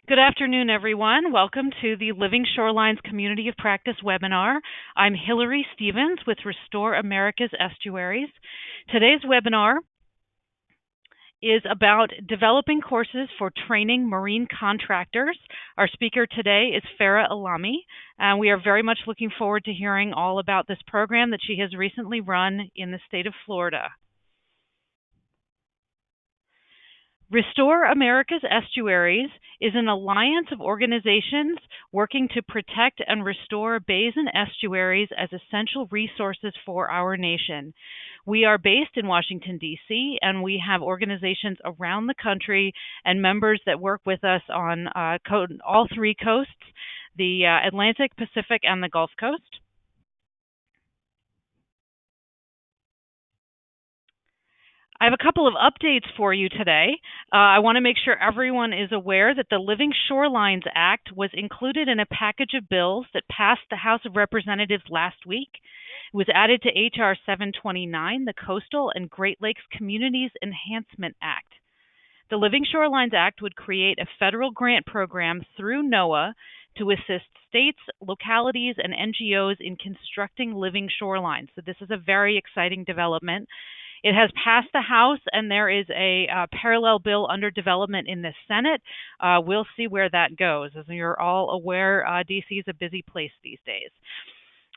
Good afternoon, everyone. Welcome to the Living Shorelines Community of Practice webinar. I'm Hillary Stevens with Restore America's Estuaries. Today's webinar is about developing courses for training marine contractors. Our speaker today is Farah Alami, and we are very much looking forward to hearing all about this program that she has recently run in the state of Florida. Restore America's Estuaries is an alliance of organizations working to protect and restore bays and estuaries as essential resources for our nation. We are based in Washington, D.C., and we have organizations around the country and members that work with us on all three coasts, the Atlantic, Pacific, and the Gulf Coast. I have a couple of updates for you today. I want to make sure everyone is aware that the Living Shorelines Act was included in a package of bills that passed the House of Representatives last week. It was added to H.R. 729, the Coastal and Great Lakes Communities Enhancement Act. The Living Shorelines Act would create a federal grant program through NOAA to assist states, localities, and NGOs in constructing living shorelines. So this is a very exciting development. It has passed the House, and there is a parallel bill under development in the Senate. We'll see where that goes. As you're all aware, D.C. is a busy place these days.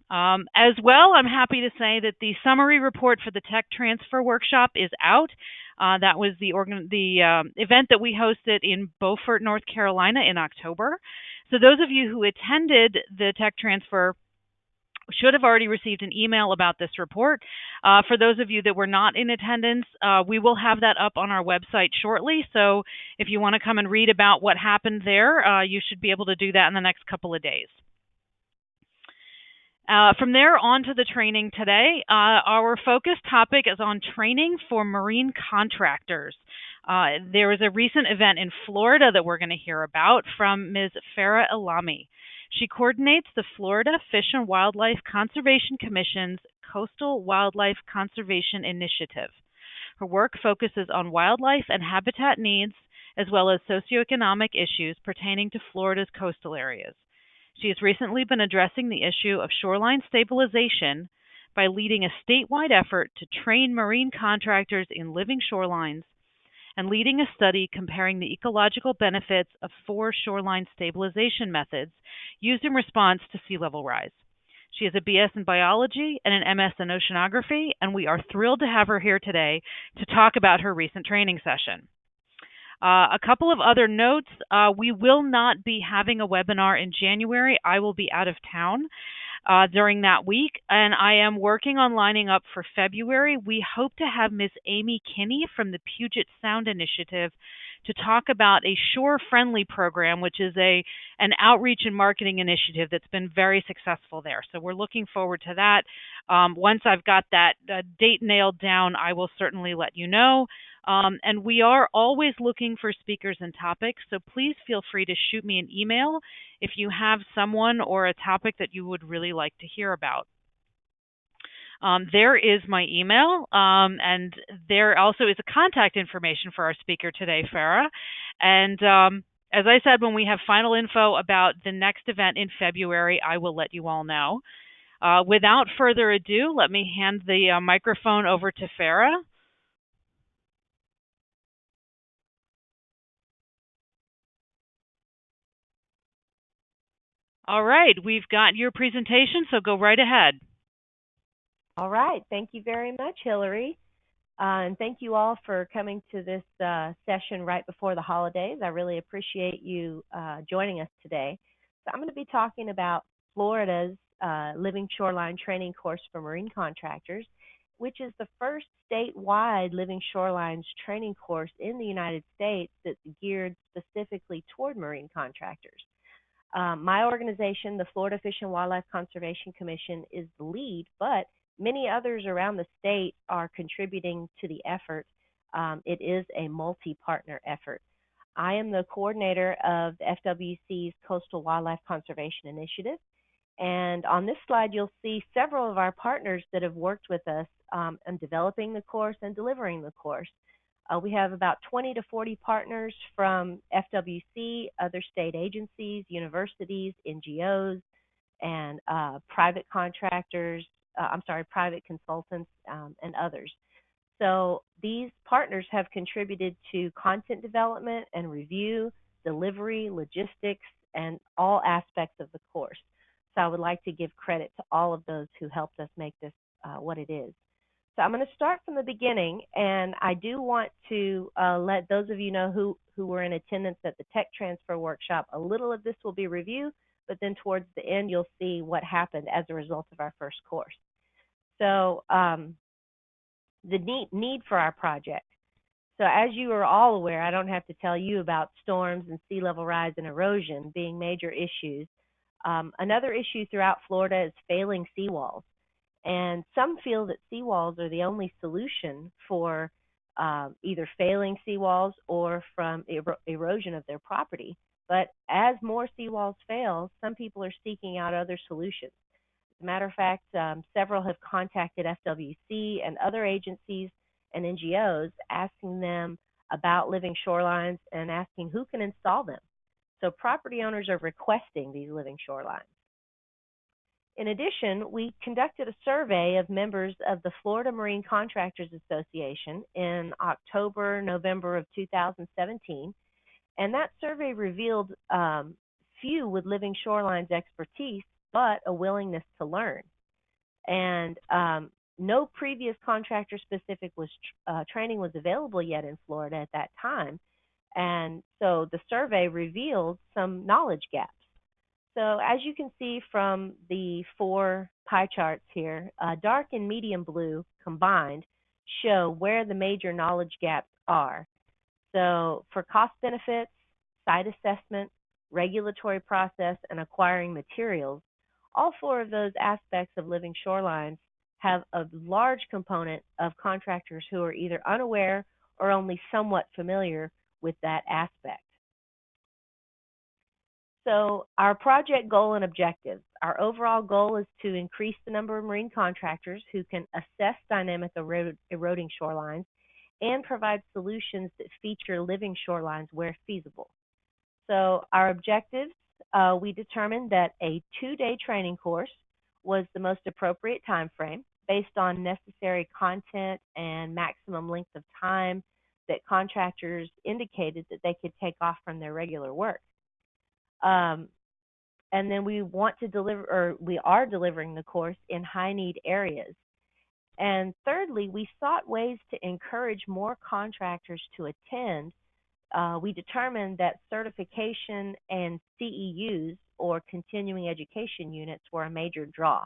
As well, I'm happy to say that the summary report for the Tech Transfer Workshop is out. That was the event that we hosted in Beaufort, North Carolina in October. So those of you who attended the Tech Transfer should have already received an email about this report. For those of you that were not in attendance, we will have that up on our website shortly. So if you want to come and read about what happened there, you should be able to do that in the next couple of days. From there on to the training today, our focus topic is on training for marine contractors. There was a recent event in Florida that we're going to hear about from Ms. Farah Alami. She coordinates the Florida Fish and Wildlife Conservation Commission's Coastal Wildlife Conservation Initiative. Her work focuses on wildlife and habitat needs, as well as socioeconomic issues pertaining to Florida's coastal areas. She has recently been addressing the issue of shoreline stabilization by leading a statewide effort to train marine contractors in living shorelines and leading a study comparing the ecological benefits of 4 shoreline stabilization methods used in response to sea level rise. She has a BS in biology and an MS in oceanography, and we are thrilled to have her here today to talk about her recent training session. A couple of other notes. We will not be having a webinar in January. I will be out of town during that week, and I am working on lining up for February. We hope to have Ms. Amy Kinney from the Puget Sound Initiative to talk about a shore-friendly program, which is an outreach and marketing initiative that's been very successful there. So we're looking forward to that. Once I've got that date nailed down, I will certainly let you know. And we are always looking for speakers and topics, so please feel free to shoot me an email if you have someone or a topic that you would really like to hear about. There is my email, and there also is a contact information for our speaker today, Farah. And as I said, when we have final info about the next event in February, I will let you all know. Without further ado, let me hand the microphone over to Farah. All right, we've got your presentation, so go right ahead. All right, thank you very much, Hillary. And thank you all for coming to this session right before the holidays. I really appreciate you joining us today. So I'm going to be talking about Florida's Living Shoreline Training Course for Marine Contractors, which is the first statewide Living Shorelines training course in the United States that's geared specifically toward marine contractors. My organization, the Florida Fish and Wildlife Conservation Commission, is the lead, but many others around the state are contributing to the effort. It is a multi-partner effort. I am the coordinator of the FWC's Coastal Wildlife Conservation Initiative, and on this slide you'll see several of our partners that have worked with us on developing the course and delivering the course. We have about 20 to 40 partners from FWC, other state agencies, universities, NGOs, and private contractors, private consultants, and others. So these partners have contributed to content development and review, delivery, logistics, and all aspects of the course. So I would like to give credit to all of those who helped us make this what it is. So I'm going to start from the beginning, and I do want to let those of you know who were in attendance at the tech transfer workshop. A little of this will be review, but then towards the end you'll see what happened as a result of our first course. So the need for our project. So as you are all aware, I don't have to tell you about storms and sea level rise and erosion being major issues. Another issue throughout Florida is failing seawalls. And some feel that seawalls are the only solution for either failing seawalls or from erosion of their property. But as more seawalls fail, some people are seeking out other solutions. As a matter of fact, several have contacted FWC and other agencies and NGOs asking them about living shorelines and asking who can install them. So property owners are requesting these living shorelines. In addition, we conducted a survey of members of the Florida Marine Contractors Association in October, November of 2017, and that survey revealed few with living shorelines expertise, but a willingness to learn. And no previous contractor-specific training was available yet in Florida at that time, and so the survey revealed some knowledge gaps. So as you can see from the 4 pie charts here, dark and medium blue combined show where the major knowledge gaps are. So for cost benefits, site assessment, regulatory process, and acquiring materials, all 4 of those aspects of living shorelines have a large component of contractors who are either unaware or only somewhat familiar with that aspect. So our project goal and objectives. Our overall goal is to increase the number of marine contractors who can assess dynamic eroding shorelines and provide solutions that feature living shorelines where feasible. So our objectives, we determined that a 2-day training course was the most appropriate time frame based on necessary content and maximum length of time that contractors indicated that they could take off from their regular work. And then we want to deliver, or we are delivering the course in high need areas. And thirdly, we sought ways to encourage more contractors to attend. We determined that certification and CEUs, or continuing education units, were a major draw.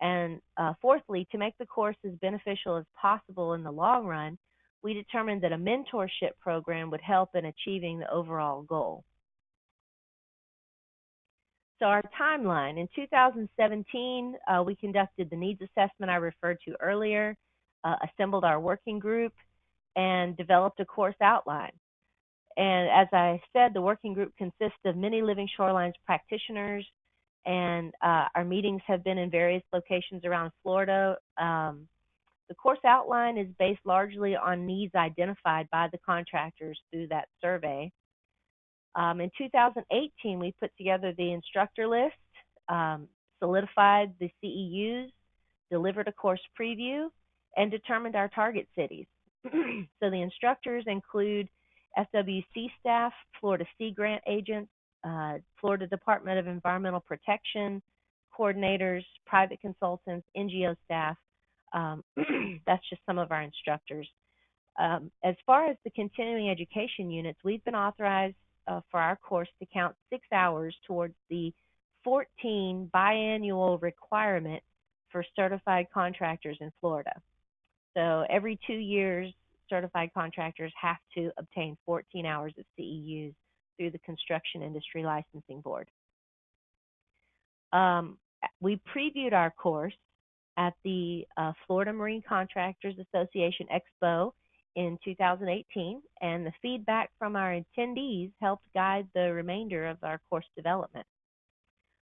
And fourthly, to make the course as beneficial as possible in the long run, we determined that a mentorship program would help in achieving the overall goal. So our timeline, in 2017, we conducted the needs assessment I referred to earlier, assembled our working group, and developed a course outline. And as I said, the working group consists of many living shorelines practitioners, and our meetings have been in various locations around Florida. The course outline is based largely on needs identified by the contractors through that survey. In 2018, we put together the instructor list, solidified the CEUs, delivered a course preview, and determined our target cities. So the instructors include FWC staff, Florida Sea Grant agents, Florida Department of Environmental Protection, coordinators, private consultants, NGO staff. That's just some of our instructors. As far as the continuing education units, we've been authorized for our course to count 6 hours towards the 14 biannual requirement for certified contractors in Florida. So every 2 years, certified contractors have to obtain 14 hours of CEUs through the Construction Industry Licensing Board. We previewed our course at the Florida Marine Contractors Association Expo in 2018, and the feedback from our attendees helped guide the remainder of our course development.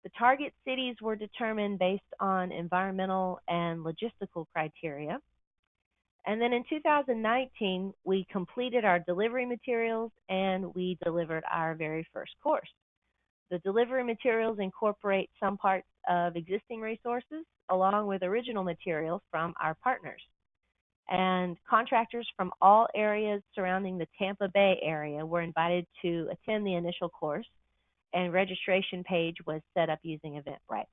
The target cities were determined based on environmental and logistical criteria, And then in 2019, we completed our delivery materials and we delivered our very first course. The delivery materials incorporate some parts of existing resources along with original materials from our partners. And contractors from all areas surrounding the Tampa Bay area were invited to attend the initial course, and registration page was set up using Eventbrite.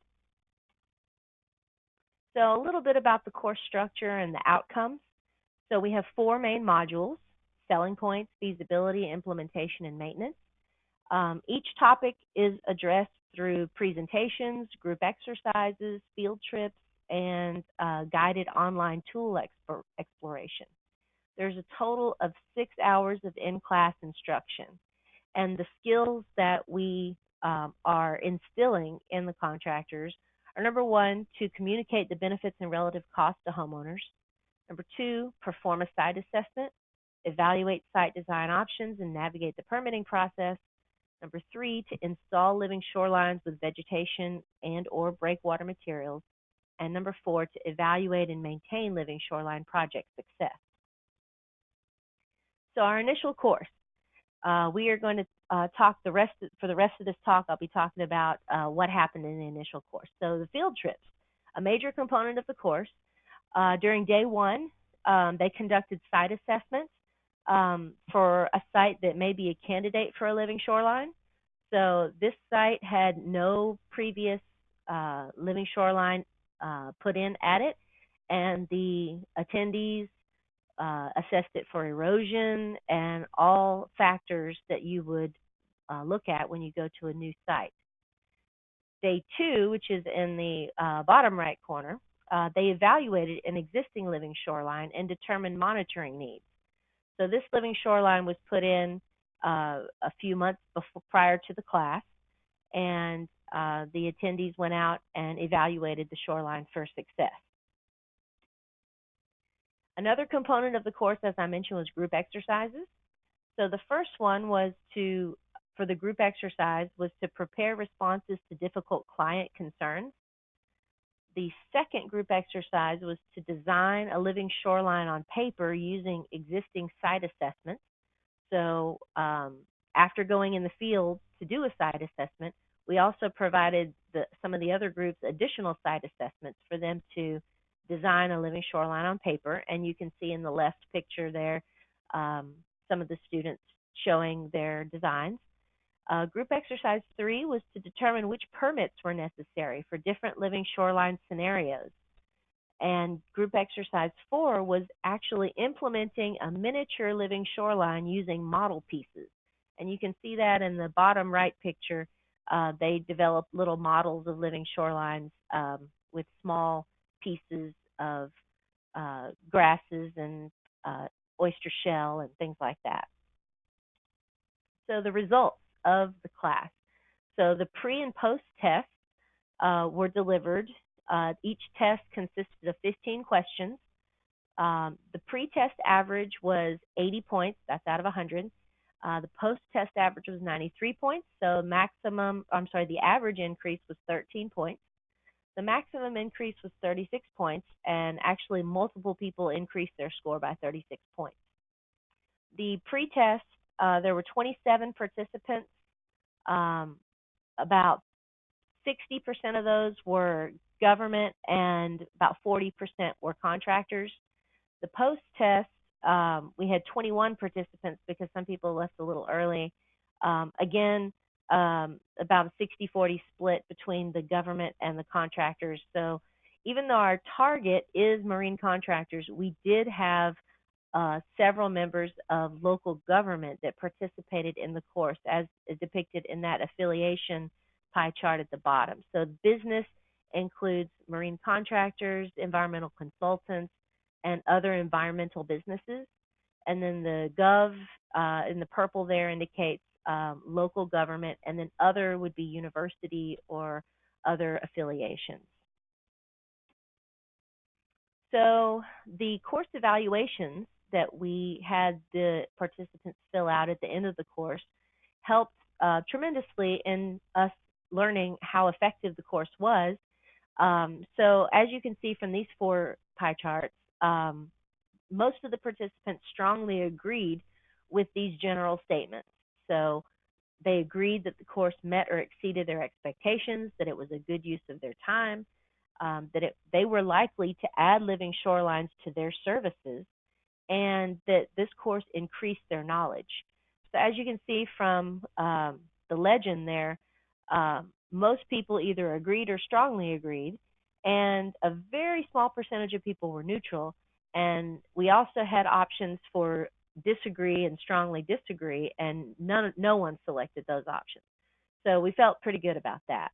So a little bit about the course structure and the outcomes. So we have 4 main modules: selling points, feasibility, implementation, and maintenance. Each topic is addressed through presentations, group exercises, field trips, and guided online tool exploration. There's a total of 6 hours of in-class instruction. And the skills that we are instilling in the contractors are, number 1, to communicate the benefits and relative costs to homeowners. Number 2, perform a site assessment, evaluate site design options, and navigate the permitting process. Number 3, to install living shorelines with vegetation and or breakwater materials. And number 4, to evaluate and maintain living shoreline project success. So our initial course, we are going to talk for the rest of this talk, I'll be talking about what happened in the initial course. So the field trips, a major component of the course. During day 1, they conducted site assessments for a site that may be a candidate for a living shoreline. So this site had no previous living shoreline put in at it, and the attendees assessed it for erosion and all factors that you would look at when you go to a new site. Day 2, which is in the bottom right corner, they evaluated an existing living shoreline and determined monitoring needs. So this living shoreline was put in a few months prior to the class, and the attendees went out and evaluated the shoreline for success. Another component of the course, as I mentioned, was group exercises. So the first one was for the group exercise was to prepare responses to difficult client concerns. The second group exercise was to design a living shoreline on paper using existing site assessments. So after going in the field to do a site assessment, we also provided some of the other groups additional site assessments for them to design a living shoreline on paper. And you can see in the left picture there some of the students showing their designs. Group exercise 3 was to determine which permits were necessary for different living shoreline scenarios. And group exercise 4 was actually implementing a miniature living shoreline using model pieces. And you can see that in the bottom right picture. They developed little models of living shorelines with small pieces of grasses and oyster shell and things like that. So the results of the class. So the pre and post tests were delivered. Each test consisted of 15 questions. The pre-test average was 80 points, that's out of 100. The post-test average was 93 points, so the average increase was 13 points. The maximum increase was 36 points, and actually multiple people increased their score by 36 points. The pre-test, there were 27 participants. About 60% of those were government and about 40% were contractors. The post-test, we had 21 participants because some people left a little early. Again, about a 60-40 split between the government and the contractors. So even though our target is marine contractors, we did have several members of local government that participated in the course, as is depicted in that affiliation pie chart at the bottom. So business includes marine contractors, environmental consultants, and other environmental businesses. And then the gov in the purple there indicates local government, and then other would be university or other affiliations. So the course evaluations that we had the participants fill out at the end of the course helped tremendously in us learning how effective the course was. So as you can see from these 4 pie charts, most of the participants strongly agreed with these general statements. So they agreed that the course met or exceeded their expectations, that it was a good use of their time, they were likely to add living shorelines to their services, and that this course increased their knowledge. So, as you can see from the legend there, most people either agreed or strongly agreed, and a very small percentage of people were neutral. And we also had options for disagree and strongly disagree, and no one selected those options. So we felt pretty good about that.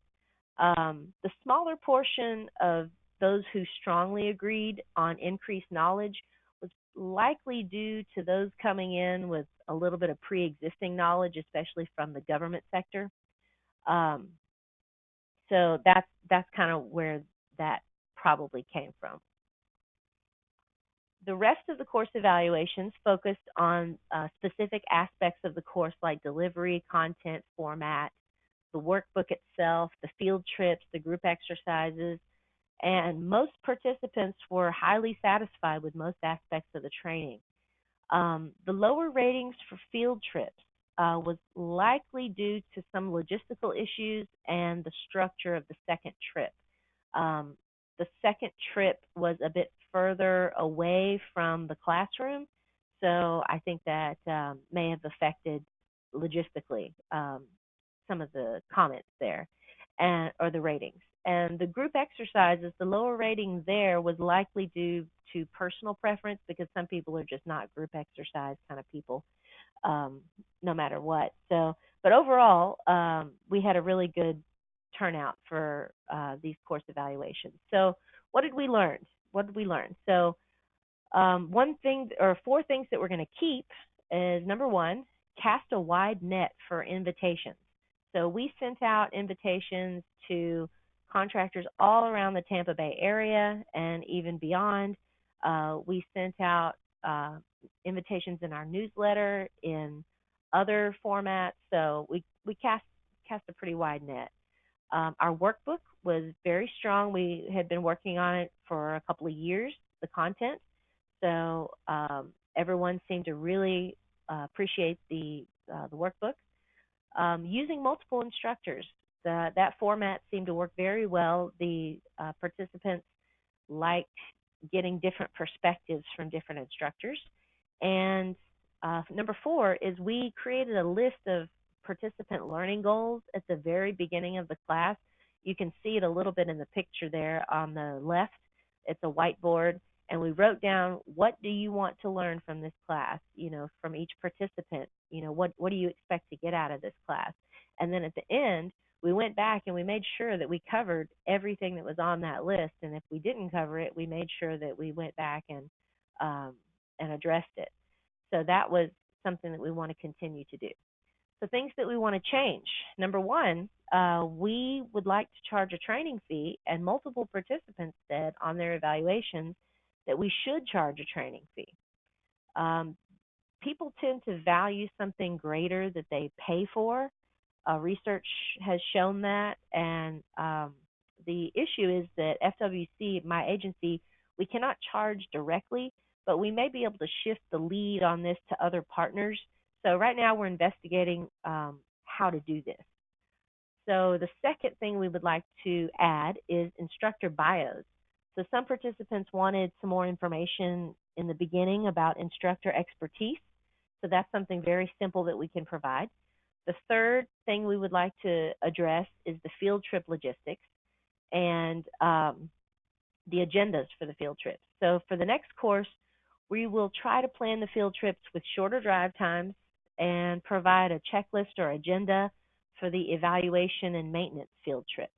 The smaller portion of those who strongly agreed on increased knowledge was likely due to those coming in with a little bit of pre-existing knowledge, especially from the government sector. Um, so that's kind of where that probably came from. The rest of the course evaluations focused on specific aspects of the course like delivery, content, format, the workbook itself, the field trips, the group exercises, and most participants were highly satisfied with most aspects of the training. The lower ratings for field trips was likely due to some logistical issues and the structure of the second trip. Um, the second trip was a bit further away from the classroom, so I think that may have affected logistically some of the comments there and or the ratings. And the group exercises, the lower rating there was likely due to personal preference because some people are just not group exercise kind of people, um, no matter what. So, but overall, we had a really good turnout for these course evaluations. So, what did we learn? What did we learn? So, one thing or four things that we're going to keep is number one, cast a wide net for invitations. So we sent out invitations to contractors all around the Tampa Bay area and even beyond. We sent out invitations in our newsletter, in other formats. So we cast a pretty wide net. Our workbook was very strong. We had been working on it for a couple of years, the content. So everyone seemed to really appreciate the workbook. Using multiple instructors, that format seemed to work very well. The participants liked getting different perspectives from different instructors. And number four is we created a list of participant learning goals at the very beginning of the class. You can see it a little bit in the picture there on the left. It's a whiteboard, and we wrote down, what do you want to learn from this class, from each participant. What do you expect to get out of this class? And then at the end, we went back and we made sure that we covered everything that was on that list. And if we didn't cover it, we made sure that we went back and addressed it. So that was something that we want to continue to do. So things that we want to change. Number one, we would like to charge a training fee, and multiple participants said on their evaluations that we should charge a training fee. People tend to value something greater that they pay for. Research has shown that, and the issue is that FWC, my agency, we cannot charge directly, but we may be able to shift the lead on this to other partners. So right now we're investigating how to do this. So the second thing we would like to add is instructor bios. So some participants wanted some more information in the beginning about instructor expertise. So that's something very simple that we can provide. The third thing we would like to address is the field trip logistics and the agendas for the field trips. So for the next course, we will try to plan the field trips with shorter drive times and provide a checklist or agenda for the evaluation and maintenance field trip.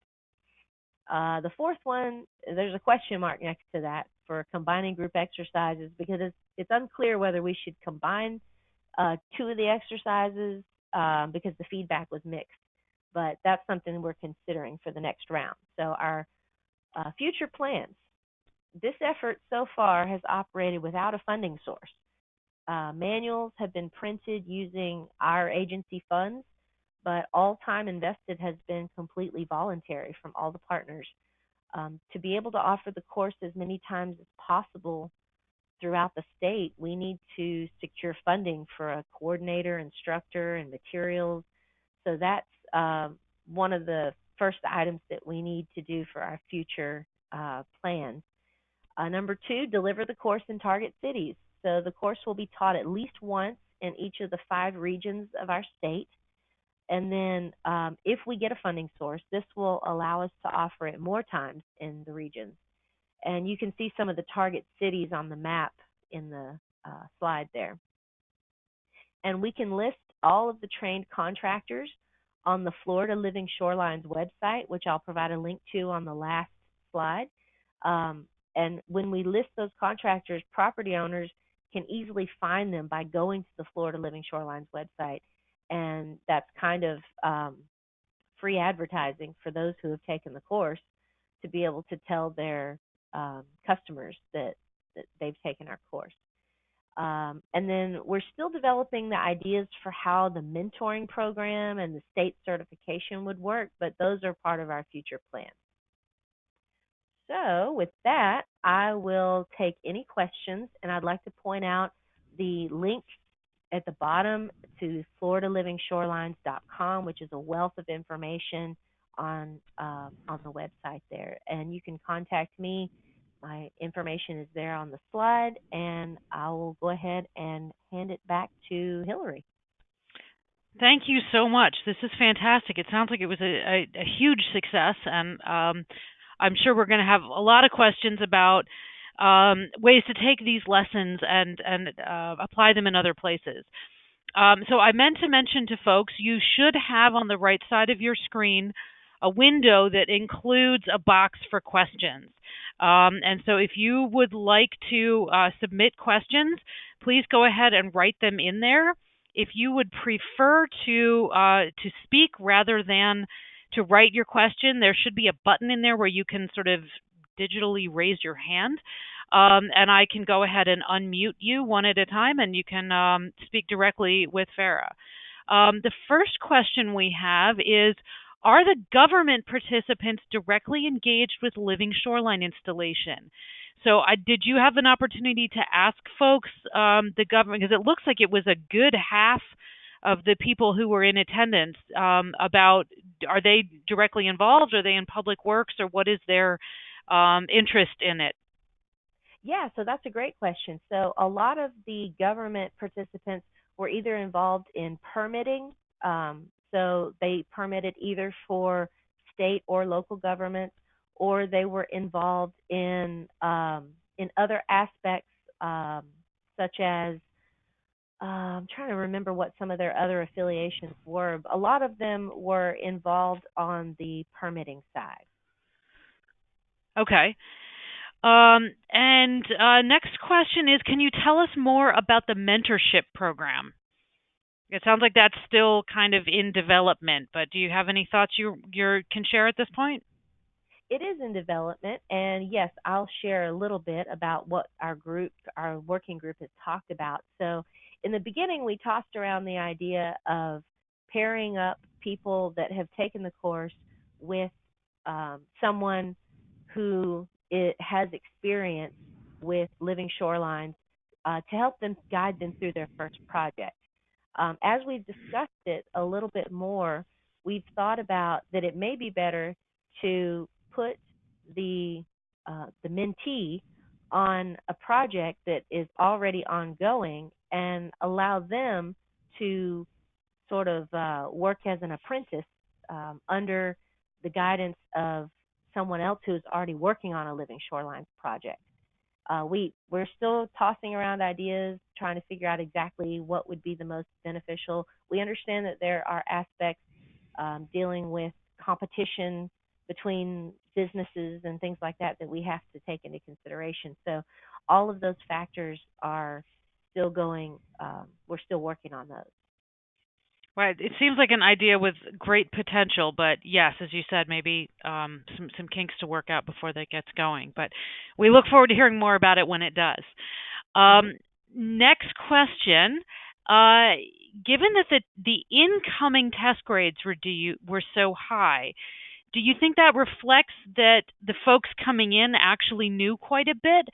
The fourth one, there's a question mark next to that for combining group exercises because it's unclear whether we should combine two of the exercises because the feedback was mixed. But that's something we're considering for the next round. So our future plans. This effort so far has operated without a funding source. Manuals have been printed using our agency funds, but all time invested has been completely voluntary from all the partners. To be able to offer the course as many times as possible throughout the state, we need to secure funding for a coordinator, instructor, and materials. So that's one of the first items that we need to do for our future plans. Number two, deliver the course in target cities. So the course will be taught at least once in each of the 5 regions of our state. And then if we get a funding source, this will allow us to offer it more times in the regions. And you can see some of the target cities on the map in the slide there. And we can list all of the trained contractors on the Florida Living Shorelines website, which I'll provide a link to on the last slide. And when we list those contractors, property owners can easily find them by going to the Florida Living Shorelines website. And that's kind of free advertising for those who have taken the course to be able to tell their customers that they've taken our course. And then we're still developing the ideas for how the mentoring program and the state certification would work, but those are part of our future plans. So with that, I will take any questions, and I'd like to point out the link at the bottom to floridalivingshorelines.com, which is a wealth of information on the website there. And you can contact me. My information is there on the slide, and I will go ahead and hand it back to Hillary. Thank you so much. This is fantastic. It sounds like it was a huge success, and I'm sure we're going to have a lot of questions about ways to take these lessons and apply them in other places. So I meant to mention to folks, you should have on the right side of your screen a window that includes a box for questions. And so if you would like to submit questions, please go ahead and write them in there. If you would prefer to speak rather than to write your question, there should be a button in there where you can sort of digitally raise your hand. And I can go ahead and unmute you one at a time, and you can speak directly with Farah. The first question we have is, are the government participants directly engaged with living shoreline installation? So did you have an opportunity to ask folks, the government, because it looks like it was a good half of the people who were in attendance, about, are they directly involved? Are they in public works, or what is their interest in it? Yeah, so that's a great question. So a lot of the government participants were either involved in permitting, so they permitted either for state or local governments, or they were involved in other aspects, such as I'm trying to remember what some of their other affiliations were. A lot of them were involved on the permitting side. Okay. And next question is, can you tell us more about the mentorship program? It sounds like that's still kind of in development, but do you have any thoughts you can share at this point? It is in development, and yes, I'll share a little bit about what our working group has talked about. So in the beginning, we tossed around the idea of pairing up people that have taken the course with someone who has experience with living shorelines to help them guide them through their first project. As we've discussed it a little bit more, we've thought about that it may be better to put the mentee on a project that is already ongoing and allow them to sort of work as an apprentice under the guidance of someone else who's already working on a living shorelines project. We're still tossing around ideas, trying to figure out exactly what would be the most beneficial. We understand that there are aspects dealing with competition between businesses and things like that that we have to take into consideration. So all of those factors are still going, we're still working on those. Right. It seems like an idea with great potential, but yes, as you said, maybe some kinks to work out before that gets going. But we look forward to hearing more about it when it does. Next question. Given that the incoming test grades were so high, do you think that reflects that the folks coming in actually knew quite a bit,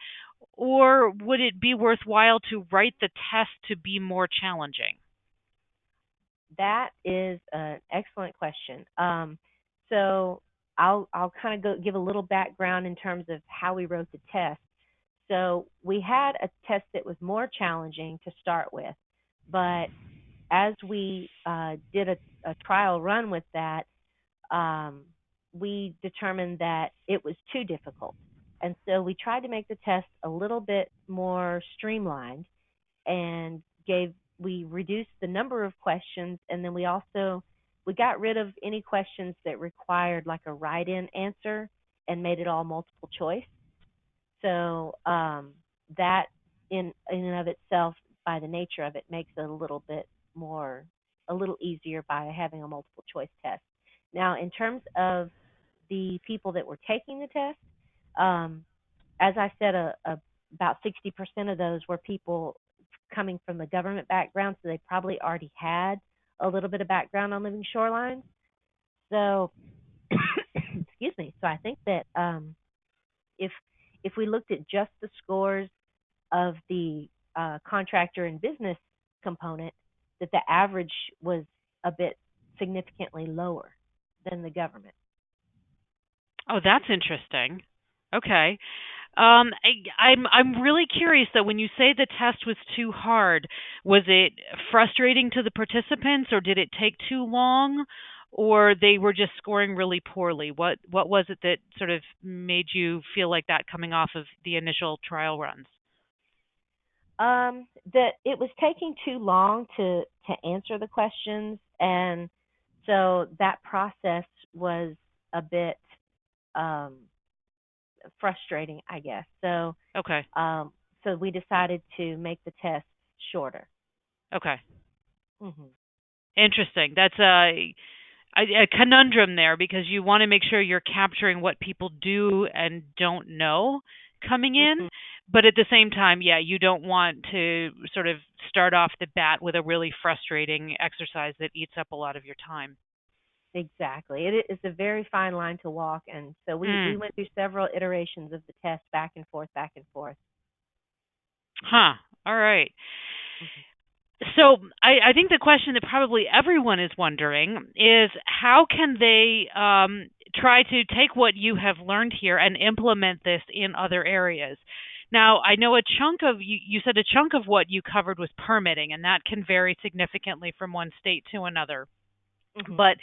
or would it be worthwhile to write the test to be more challenging? That is an excellent question. So I'll kind of go give a little background in terms of how we wrote the test. So we had a test that was more challenging to start with, but as we did a trial run with that, we determined that it was too difficult. And so we tried to make the test a little bit more streamlined and we reduced the number of questions, and then we got rid of any questions that required like a write-in answer and made it all multiple choice. So that in and of itself, by the nature of it, makes it a little easier by having a multiple choice test. Now, in terms of the people that were taking the test, as I said, about 60% of those were people coming from a government background, so they probably already had a little bit of background on living shorelines. So, excuse me. So I think that if we looked at just the scores of the contractor and business component, that the average was a bit significantly lower than the government. Oh, that's interesting. Okay. I'm really curious though. When you say the test was too hard, was it frustrating to the participants, or did it take too long, or they were just scoring really poorly? What was it that sort of made you feel like that coming off of the initial trial runs? That it was taking too long to answer the questions, and so that process was a bit um, frustrating, I guess. Okay. So we decided to make the test shorter. Okay. Hmm. Interesting. That's a conundrum there, because you want to make sure you're capturing what people do and don't know coming in, Hmm. but at the same time, yeah, you don't want to sort of start off the bat with a really frustrating exercise that eats up a lot of your time. Exactly. It is a very fine line to walk, and so Mm. we went through several iterations of the test, back and forth, back and forth. Huh. All right. Hmm. So I think the question that probably everyone is wondering is, how can they try to take what you have learned here and implement this in other areas? Now, I know you said a chunk of what you covered was permitting, and that can vary significantly from one state to another. Hmm. But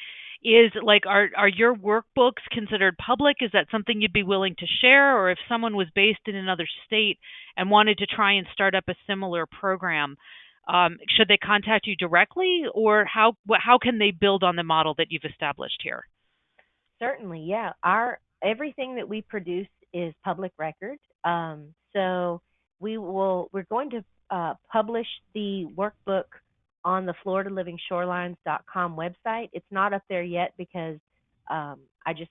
are your workbooks considered public? Is that something you'd be willing to share? Or if someone was based in another state and wanted to try and start up a similar program, should they contact you directly, or how can they build on the model that you've established here? Certainly, yeah. Our everything that we produce is public record. So we're going to publish the workbook on the FloridaLivingShorelines.com website. It's not up there yet because I just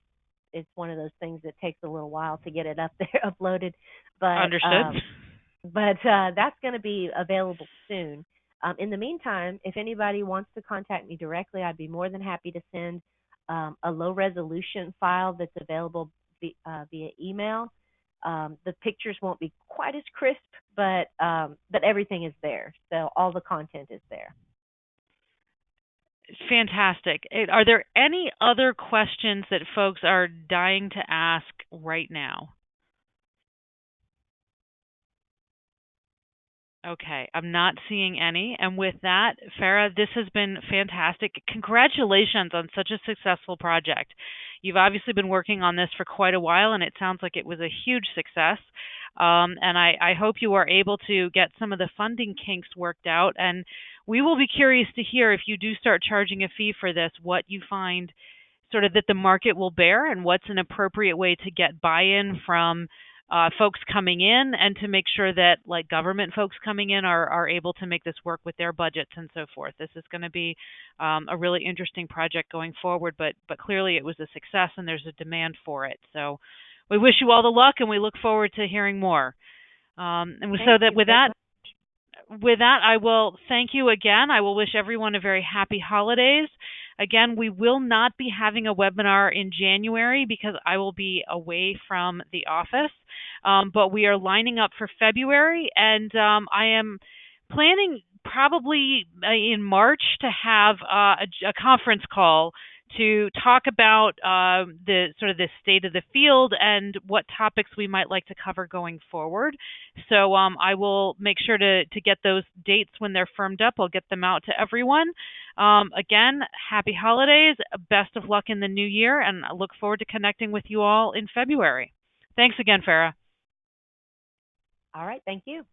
it's one of those things that takes a little while to get it up there uploaded. But Understood. that's going to be available soon. In the meantime, if anybody wants to contact me directly, I'd be more than happy to send a low resolution file that's available via email. The pictures won't be quite as crisp, but everything is there. So all the content is there. Fantastic. Are there any other questions that folks are dying to ask right now? Okay, I'm not seeing any. And with that, Farah, this has been fantastic. Congratulations on such a successful project. You've obviously been working on this for quite a while, and it sounds like it was a huge success. And I hope you are able to get some of the funding kinks worked out. And we will be curious to hear, if you do start charging a fee for this, what you find sort of that the market will bear, and what's an appropriate way to get buy-in from folks coming in, and to make sure that like government folks coming in are able to make this work with their budgets and so forth. This is going to be a really interesting project going forward, but clearly it was a success and there's a demand for it. So we wish you all the luck, and we look forward to hearing more. And so Thank that you very much. with that, I will thank you again. I will wish everyone a very happy holidays. Again, we will not be having a webinar in January because I will be away from the office, but we are lining up for February, and I am planning probably in March to have a conference call to talk about the sort of the state of the field and what topics we might like to cover going forward. So I will make sure to get those dates when they're firmed up. I'll get them out to everyone. Again, happy holidays, best of luck in the new year, and I look forward to connecting with you all in February. Thanks again, Farah. All right, thank you.